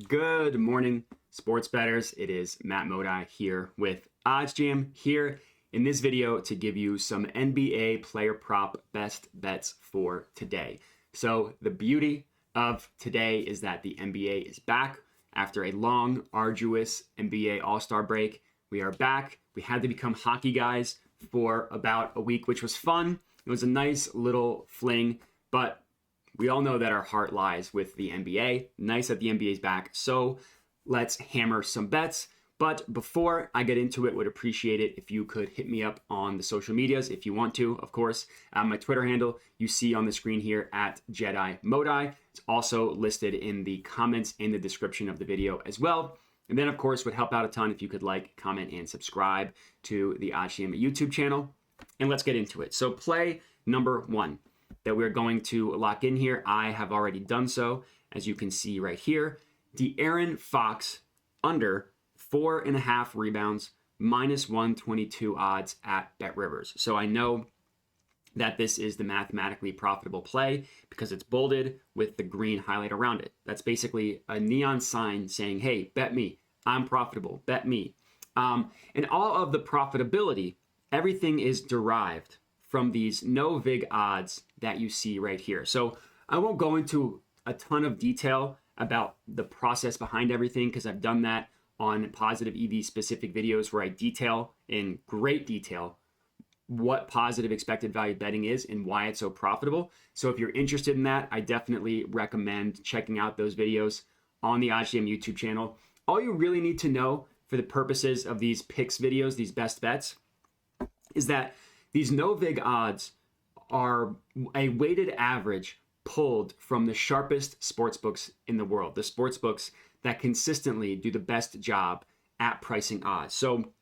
Good morning, sports bettors. It is Matt Modi here with OddsJam here in this video to give you some NBA player prop best bets for today. So the beauty of today is that the NBA is back after a long, arduous NBA All-Star break. We are back. We had to become hockey guys for about a week, which was fun. It was a nice little fling, but we all know that our heart lies with the NBA. Nice that the NBA is back. So let's hammer some bets. But before I get into it, would appreciate it if you could hit me up on the social medias if you want to, of course. My Twitter handle you see on the screen here at Jedi Modi. It's also listed in the comments in the description of the video as well. And then, of course, would help out a ton if you could like, comment, and subscribe to the OddsJam YouTube channel. And let's get into it. So play number one that we're going to lock in here. I have already done so, as you can see right here. De'Aaron Fox under 4.5 rebounds, minus 122 odds at BetRivers. So I know that this is the mathematically profitable play because it's bolded with the green highlight around it. That's basically a neon sign saying, hey, bet me, I'm profitable, bet me. And all of the profitability, everything is derived from these no vig odds that you see right here. So I won't go into a ton of detail about the process behind everything because I've done that on positive EV specific videos where I detail in great detail what positive expected value betting is and why it's so profitable. So if you're interested in that, I definitely recommend checking out those videos on the OddsJam YouTube channel. All you really need to know for the purposes of these picks videos, these best bets, is that these no vig odds are a weighted average pulled from the sharpest sportsbooks in the world, the sportsbooks that consistently do the best job at pricing odds. So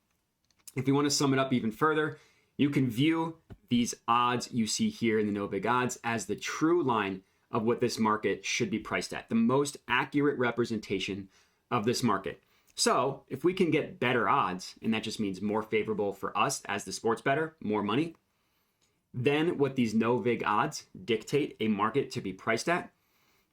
if you want to sum it up even further, you can view these odds you see here in the no vig odds as the true line of what this market should be priced at, the most accurate representation of this market. So if we can get better odds, and that just means more favorable for us as the sports bettor, more money, then what these no vig odds dictate a market to be priced at,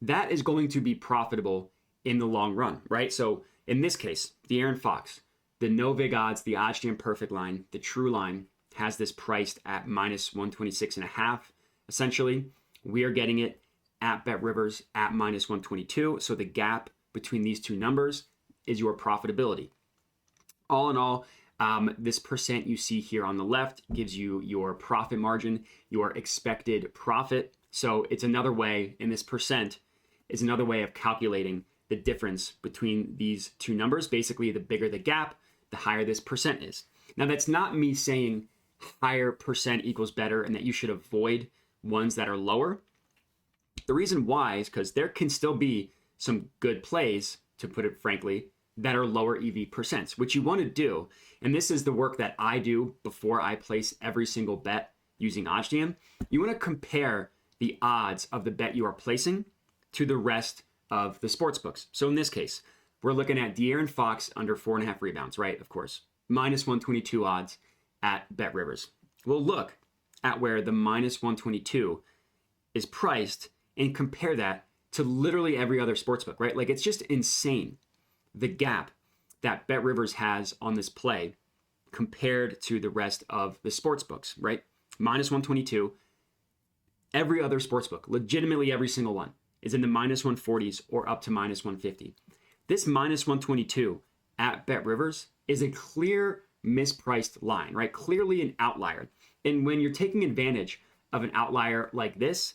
that is going to be profitable in the long run, right? So in this case, De'Aaron Fox, the no vig odds, the OddsJam perfect line, the true line has this priced at minus 126.5. Essentially, we are getting it at BetRivers at minus 122. So the gap between these two numbers is your profitability. All in all, this percent you see here on the left gives you your profit margin, your expected profit. So it's another way, and this percent is another way of calculating the difference between these two numbers. Basically, the bigger the gap, the higher this percent is. Now, that's not me saying higher percent equals better and that you should avoid ones that are lower. The reason why is because there can still be some good plays, to put it frankly, that are lower EV percents. What you want to do, and this is the work that I do before I place every single bet using OddsJam, you want to compare the odds of the bet you are placing to the rest of the sports books. So in this case, we're looking at De'Aaron Fox under 4.5 rebounds, right? Of course, minus 122 odds at BetRivers. We'll look at where the minus 122 is priced and compare that to literally every other sportsbook, right? Like, it's just insane the gap that BetRivers has on this play compared to the rest of the sports books, right? Minus 122. Every other sports book, legitimately every single one, is in the minus 140s or up to minus 150. This minus 122 at BetRivers is a clear mispriced line, right? Clearly an outlier. And when you're taking advantage of an outlier like this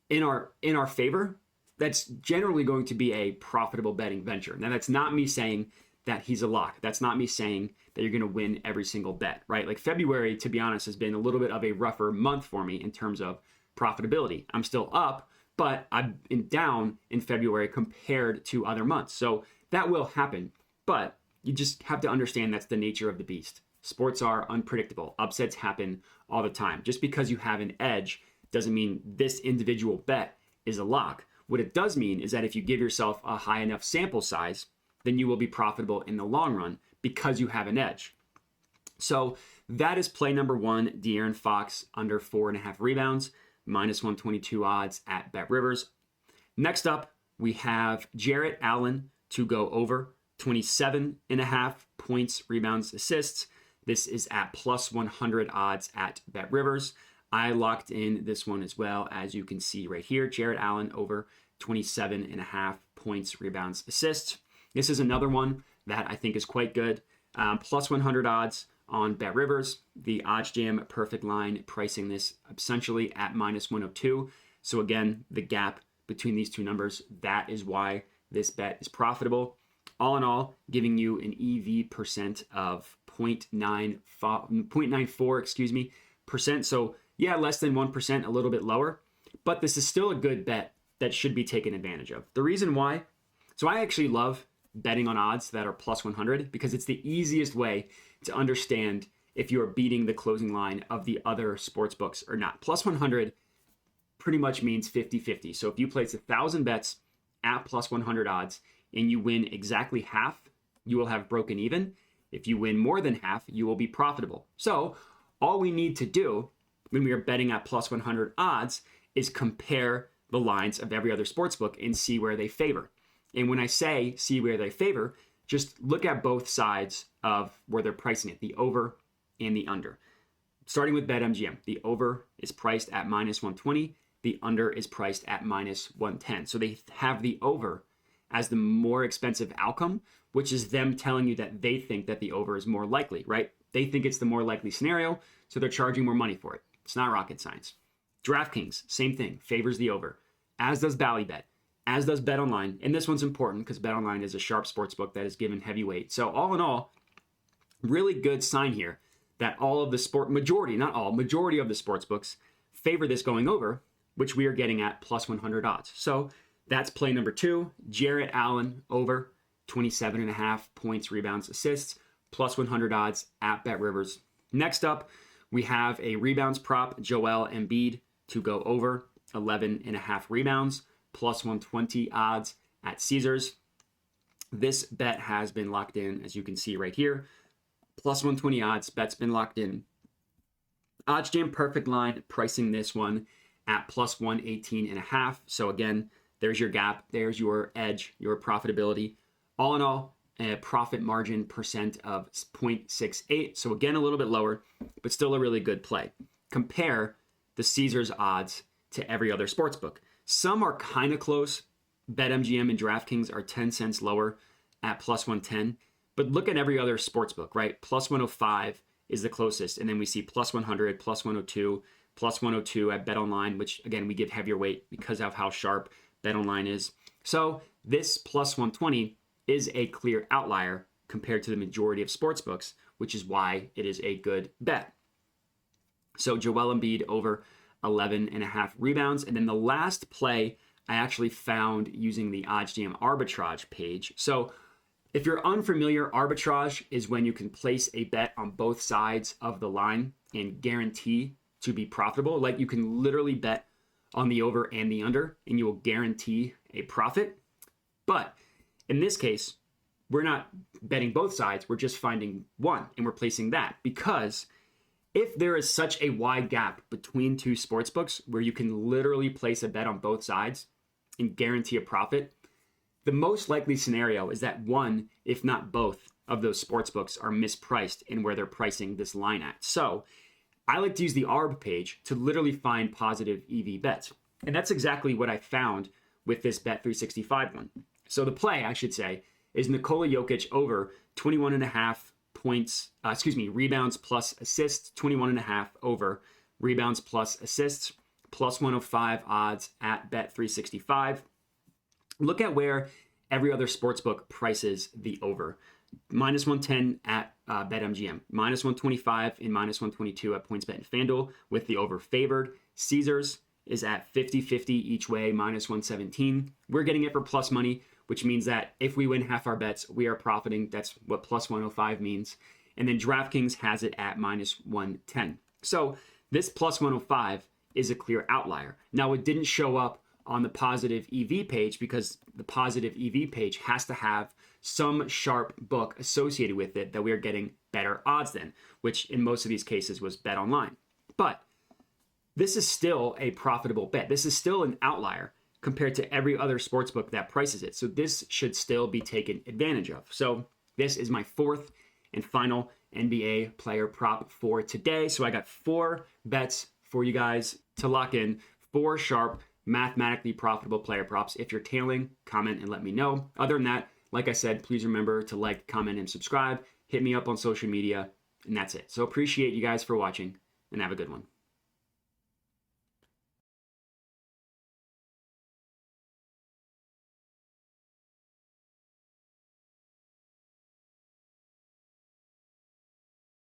in our favor, that's generally going to be a profitable betting venture. Now, that's not me saying that he's a lock. That's not me saying that you're going to win every single bet, right? Like, February, to be honest, has been a little bit of a rougher month for me in terms of profitability. I'm still up, but I'm down in February compared to other months. So that will happen, but you just have to understand that's the nature of the beast. Sports are unpredictable. Upsets happen all the time. Just because you have an edge doesn't mean this individual bet is a lock. What it does mean is that if you give yourself a high enough sample size, then you will be profitable in the long run because you have an edge. So that is play number one, De'Aaron Fox under 4.5 rebounds, minus 122 odds at BetRivers. Next up, we have Jarrett Allen to go over, 27.5 points, rebounds, assists. This is at plus 100 odds at BetRivers. I locked in this one as well, as you can see right here. Jarrett Allen over 27.5 points, rebounds, assists. This is another one that I think is quite good. Plus 100 odds on BetRivers. The OddsJam perfect line pricing this essentially at minus 102. So again, the gap between these two numbers, that is why this bet is profitable. All in all, giving you an EV percent of 0.94, percent. So yeah, less than 1%, a little bit lower, but this is still a good bet that should be taken advantage of. The reason why, so I actually love betting on odds that are plus 100 because it's the easiest way to understand if you are beating the closing line of the other sports books or not. Plus 100 pretty much means 50-50. So if you place 1,000 bets at plus 100 odds and you win exactly half, you will have broken even. If you win more than half, you will be profitable. So all we need to do when we are betting at plus 100 odds is compare the lines of every other sports book and see where they favor. And when I say see where they favor, just look at both sides of where they're pricing it, the over and the under. Starting with BetMGM, the over is priced at minus 120, the under is priced at minus 110. So they have the over as the more expensive outcome, which is them telling you that they think that the over is more likely, right? They think it's the more likely scenario, so they're charging more money for it. It's not rocket science. DraftKings, same thing, favors the over, as does Ballybet, as does BetOnline. And this one's important because BetOnline is a sharp sports book that is given heavyweight. So all in all, really good sign here that all of the majority of the sports books favor this going over, which we are getting at plus 100 odds. So that's play number 2, Jarrett Allen over 27.5 points, rebounds, assists, plus 100 odds at BetRivers. Next up, we have a rebounds prop, Joel Embiid to go over 11.5 rebounds, plus 120 odds at Caesars. This bet has been locked in, as you can see right here. Plus 120 odds, bet's been locked in. OddsJam perfect line, pricing this one at plus 118.5. So again, there's your gap, there's your edge, your profitability. All in all, a profit margin percent of 0.68. So again, a little bit lower, but still a really good play. Compare the Caesars odds to every other sports book. Some are kind of close. BetMGM and DraftKings are 10 cents lower at plus 110. But look at every other sports book, right? Plus 105 is the closest. And then we see plus 100, plus 102, plus 102 at BetOnline, which again, we give heavier weight because of how sharp BetOnline is. So this plus 120 is a clear outlier compared to the majority of sports books, which is why it is a good bet. So Joel Embiid over 11.5 rebounds. And then the last play I actually found using the OddsJam arbitrage page. So if you're unfamiliar, arbitrage is when you can place a bet on both sides of the line and guarantee to be profitable. Like you can literally bet on the over and the under and you will guarantee a profit. But in this case, we're not betting both sides. We're just finding one and we're placing that, because if there is such a wide gap between two sports books where you can literally place a bet on both sides and guarantee a profit, the most likely scenario is that one, if not both, of those sports books are mispriced in where they're pricing this line at. So I like to use the ARB page to literally find positive EV bets. And that's exactly what I found with this Bet365 one. So the play, I should say, is Nikola Jokic over 21.5 rebounds plus assists, 21.5 over rebounds plus assists, plus 105 odds at Bet365. Look at where every other sportsbook prices the over. Minus 110 at BetMGM, minus 125 and minus 122 at PointsBet and FanDuel with the over favored. Caesars is at 50-50 each way, minus 117. We're getting it for plus money, which means that if we win half our bets, we are profiting. That's what plus 105 means. And then DraftKings has it at minus 110. So this plus 105 is a clear outlier. Now, it didn't show up on the positive EV page because the positive EV page has to have some sharp book associated with it that we are getting better odds than, which in most of these cases was BetOnline. But this is still a profitable bet. This is still an outlier compared to every other sportsbook that prices it. So this should still be taken advantage of. So this is my fourth and final NBA player prop for today. So I got 4 bets for you guys to lock in, 4 sharp, mathematically profitable player props. If you're tailing, comment and let me know. Other than that, like I said, please remember to like, comment, and subscribe. Hit me up on social media, and that's it. So appreciate you guys for watching, and have a good one.